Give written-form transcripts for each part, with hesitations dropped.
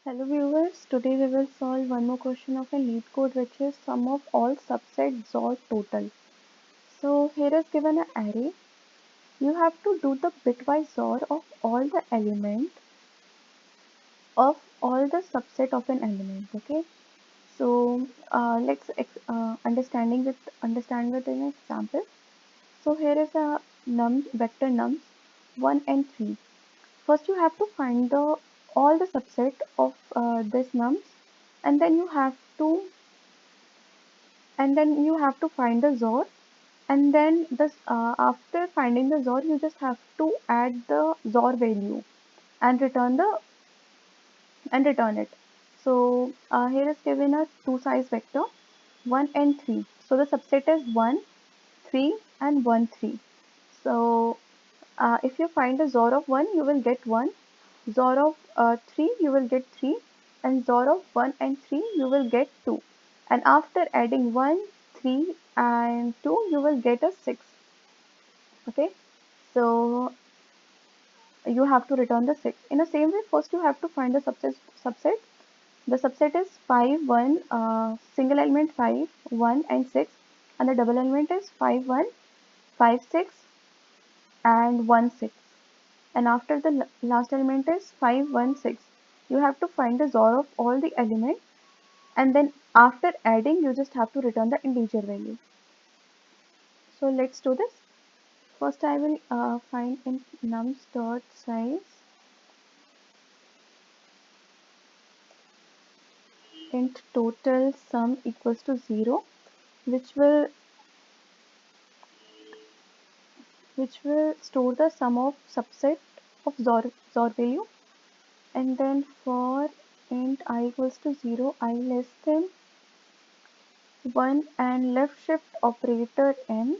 Hello viewers, today we will solve one more question of a LeetCode, which is sum of all subsets XOR total. So here is given an array. You have to do the bitwise XOR of all the element of all the subset of an element. Okay. So let's understand with an example. So here is a vector nums 1 and 3. First you have to find the all the subset of this nums, and then you have to find the XOR, and then this after finding the XOR you just have to add the XOR value and return it. So here is given a two size vector 1 and 3. So the subset is 1 3 and 1 3. So if you find the XOR of 1 you will get 1, XOR of 3 you will get 3, and XOR of 1 and 3 you will get 2, and after adding 1 3 and 2 you will get a 6. Okay, so you have to return the 6. In the same way, first you have to find the subset. The subset is 5 1, single element 5 1 and 6, and the double element is 5 1 5 6 and 1 6. And after the last element is 5 1 6. You have to find the XOR of all the elements, and then after adding you just have to return the integer value. So let's do this. First I will find in nums dot size int total sum equals to 0, which will store the sum of subset of XOR value, and then for int I equals to 0, I less than 1 and left shift operator n,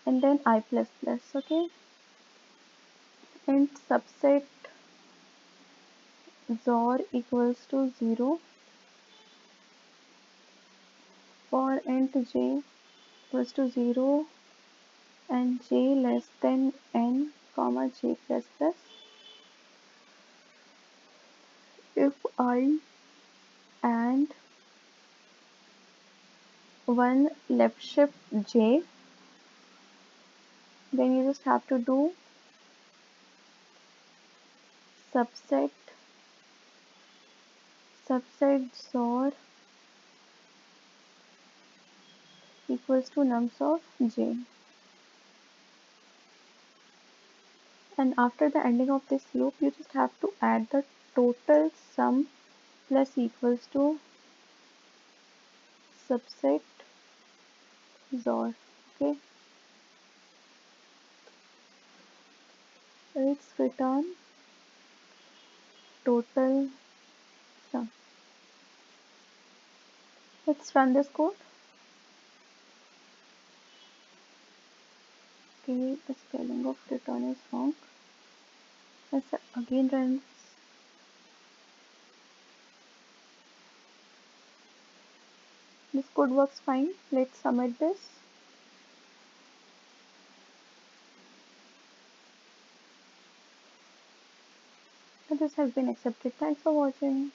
and then I plus plus. Okay, int subset XOR equals to 0 for int j equals to 0 and j less than n comma j plus plus. If I and 1 left shift j, then you just have to do subset XOR equals to nums of j, and after the ending of this loop you just have to add the total sum plus equals to subset XOR. Okay, let's return total sum. Let's run this code. Okay, the spelling of return is wrong. Let's again run. This code works fine. Let's submit this. This has been accepted. Thanks for watching.